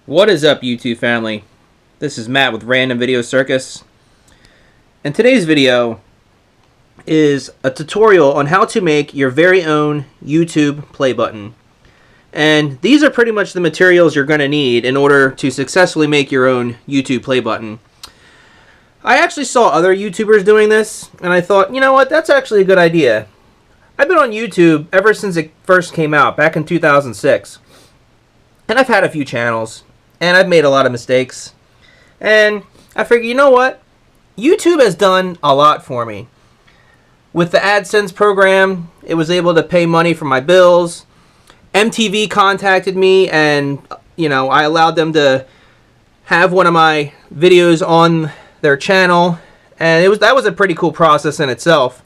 What is up, YouTube family? This is Matt with Random Video Circus, and today's video is a tutorial on how to make your very own YouTube play button. And these are pretty much the materials you're going to need in order to successfully make your own YouTube play button. I actually saw other YouTubers doing this, and I thought, you know what, that's actually a good idea. I've been on YouTube ever since it first came out, back in 2006. And I've had a few channels. And I've made a lot of mistakes. And I figured, you know what? YouTube has done a lot for me. With the AdSense program, it was able to pay money for my bills. MTV contacted me and, I allowed them to have one of my videos on their channel. And that was a pretty cool process in itself.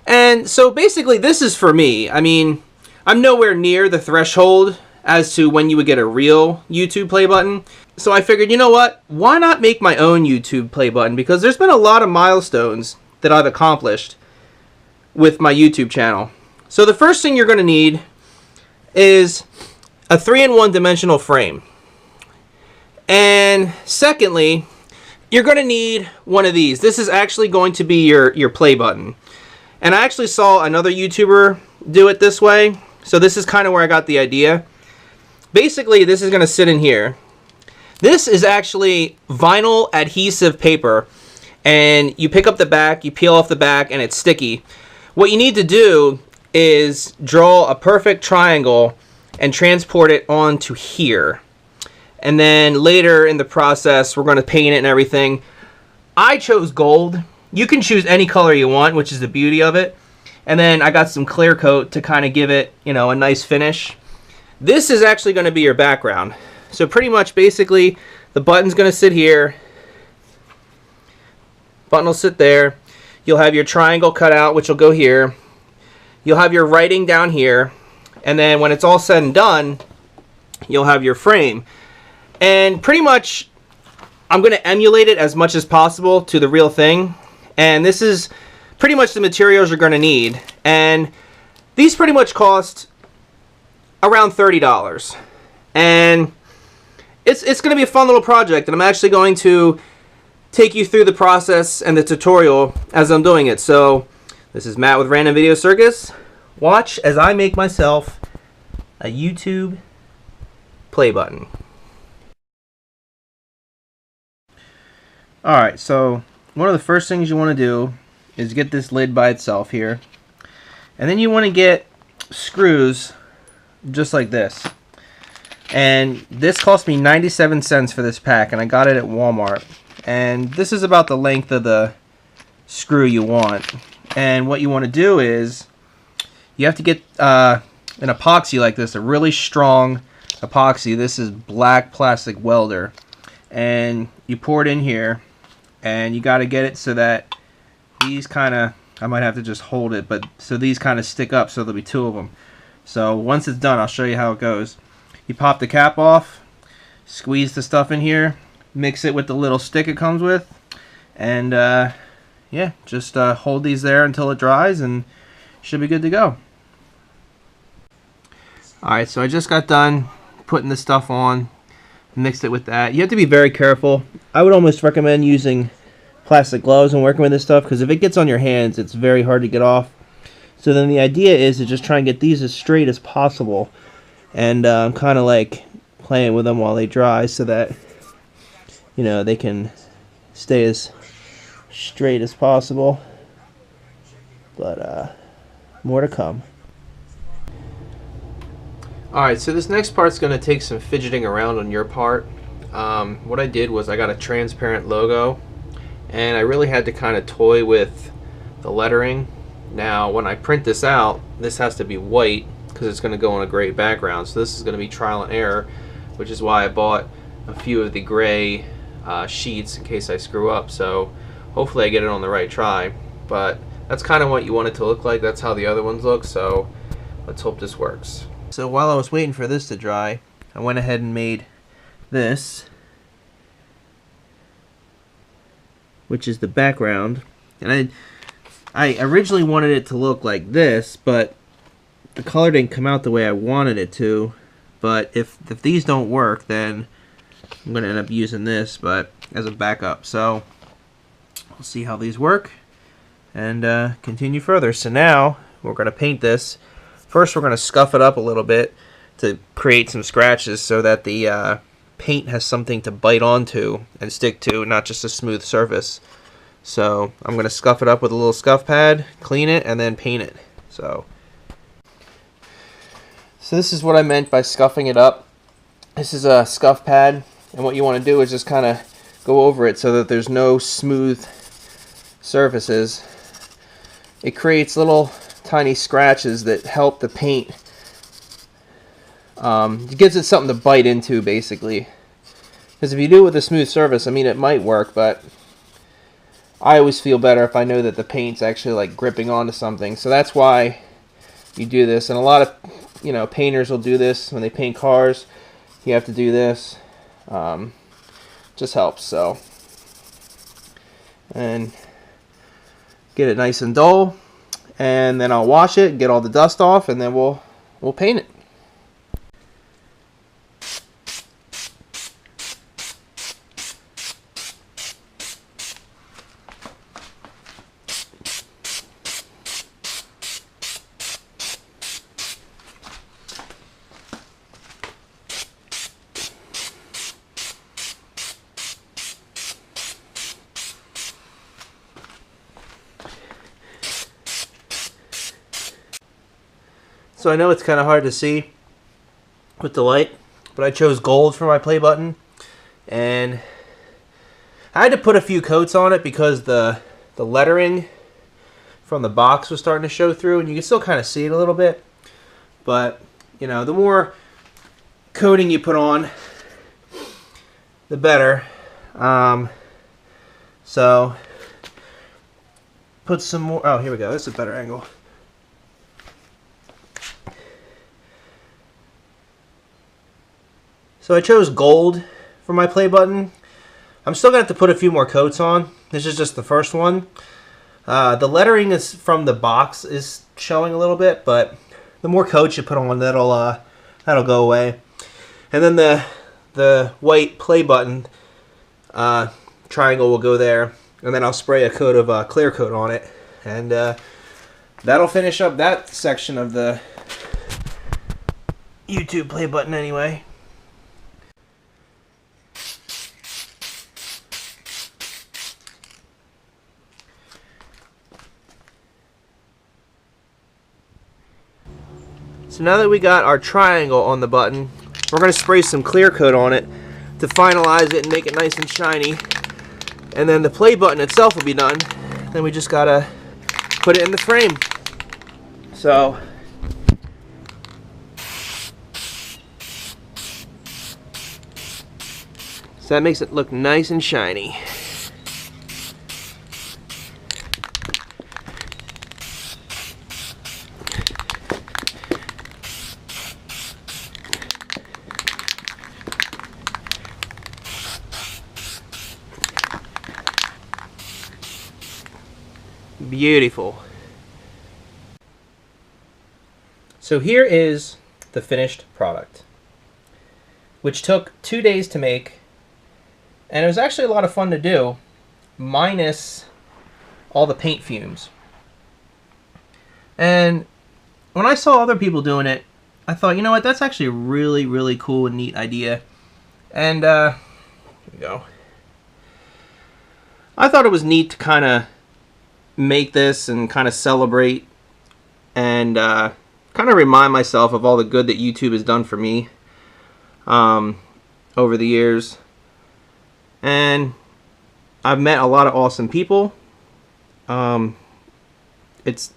And so basically this is for me. I mean, I'm nowhere near the threshold as to when you would get a real YouTube play button. So I figured, you know what? Why not make my own YouTube play button? Because there's been a lot of milestones that I've accomplished with my YouTube channel. So the first thing you're going to need is a 3-in-1 dimensional frame. And secondly, you're going to need one of these. This is actually going to be your play button. And I actually saw another YouTuber do it this way. So this is kind of where I got the idea. Basically, this is going to sit in here. This is actually vinyl adhesive paper, and you pick up the back, you peel off the back, and it's sticky. What you need to do is draw a perfect triangle and transport it onto here. And then later in the process, we're going to paint it and everything. I chose gold. You can choose any color you want, which is the beauty of it. And then I got some clear coat to kind of give it, a nice finish. This is actually going to be your background. So pretty much basically the button's going to sit here. Button will sit there. You'll have your triangle cut out, which will go here. You'll have your writing down here. And then when it's all said and done, you'll have your frame. And pretty much I'm going to emulate it as much as possible to the real thing. And this is pretty much the materials you're going to need. And these pretty much cost around $30, and it's going to be a fun little project, and I'm actually going to take you through the process and the tutorial as I'm doing it. So this is Matt with Random Video Circus. Watch as I make myself a YouTube play button. Alright, so one of the first things you want to do is get this lid by itself here, and then you want to get screws just like this. And this cost me 97 cents for this pack, and I got it at Walmart. And this is about the length of the screw you want. And what you want to do is you have to get an epoxy like this, a really strong epoxy. This is black plastic welder, and you pour it in here, and you got to get it so that these kind of, I might have to just hold it, but so these kind of stick up, so there'll be two of them. So once it's done, I'll show you how it goes. You pop the cap off, squeeze the stuff in here, mix it with the little stick it comes with, and yeah, just hold these there until it dries, and should be good to go. Alright, so I just got done putting the stuff on, mixed it with that. You have to be very careful. I would almost recommend using plastic gloves when working with this stuff, because if it gets on your hands, it's very hard to get off. So then the idea is to just try and get these as straight as possible, and I'm kind of like playing with them while they dry so that they can stay as straight as possible. But more to come. Alright, so this next part's going to take some fidgeting around on your part. What I did was I got a transparent logo, and I really had to kind of toy with the lettering. Now, when I print this out, this has to be white because it's going to go on a gray background. So this is going to be trial and error, which is why I bought a few of the gray sheets in case I screw up. So hopefully I get it on the right try. But that's kind of what you want it to look like. That's how the other ones look. So let's hope this works. So while I was waiting for this to dry, I went ahead and made this, which is the background. And I originally wanted it to look like this, but the color didn't come out the way I wanted it to. but if these don't work, then I'm going to end up using this, but as a backup. So we'll see how these work and continue further. So now we're going to paint this. First, we're going to scuff it up a little bit to create some scratches so that the paint has something to bite onto and stick to, not just a smooth surface. So I'm going to scuff it up with a little scuff pad, clean it, and then paint it. So this is what I meant by scuffing it up. This is a scuff pad, and what you want to do is just kind of go over it so that there's no smooth surfaces. It creates little tiny scratches that help the paint. It gives it something to bite into, basically. Because if you do it with a smooth surface, I mean, it might work, but I always feel better if I know that the paint's actually like gripping onto something. So that's why you do this. And a lot of, painters will do this when they paint cars. You have to do this. Just helps. So, and get it nice and dull, and then I'll wash it, get all the dust off, and then we'll paint it. So I know it's kind of hard to see with the light, but I chose gold for my play button, and I had to put a few coats on it because the lettering from the box was starting to show through, and you can still kind of see it a little bit, but the more coating you put on, the better. So put some more. Oh, here we go. This is a better angle. So I chose gold for my play button. I'm still going to have to put a few more coats on. This is just the first one. The lettering is from the box is showing a little bit, but the more coats you put on, that'll go away. And then the white play button triangle will go there, and then I'll spray a coat of clear coat on it, and that'll finish up that section of the YouTube play button anyway. So now that we got our triangle on the button, we're going to spray some clear coat on it to finalize it and make it nice and shiny. And then the play button itself will be done. Then we just got to put it in the frame. So that makes it look nice and shiny. Beautiful. So here is the finished product, which took 2 days to make, and it was actually a lot of fun to do, minus all the paint fumes. And when I saw other people doing it, I thought, you know what, that's actually a really, really cool and neat idea. And here we go. I thought it was neat to kind of make this and kind of celebrate and kind of remind myself of all the good that YouTube has done for me over the years. And I've met a lot of awesome people. It's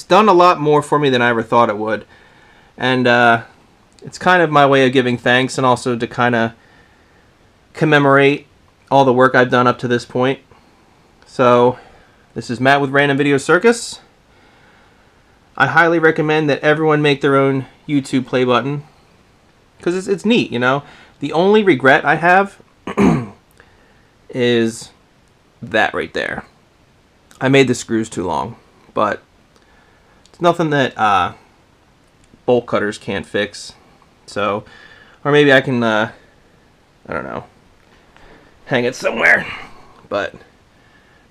done a lot more for me than I ever thought it would, and it's kind of my way of giving thanks and also to kind of commemorate all the work I've done up to this point. So this is Matt with Random Video Circus. I highly recommend that everyone make their own YouTube play button because it's neat, you know. The only regret I have is that right there. I made the screws too long, but it's nothing that bolt cutters can't fix. So, or maybe I can, I don't know, hang it somewhere. But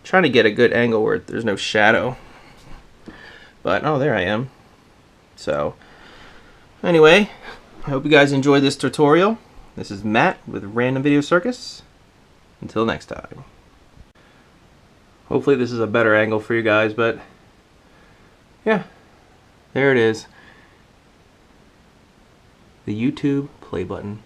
trying to get a good angle where there's no shadow. But, oh, there I am. So, anyway, I hope you guys enjoyed this tutorial. This is Matt with Random Video Circus. Until next time. Hopefully this is a better angle for you guys, but yeah, there it is. The YouTube play button.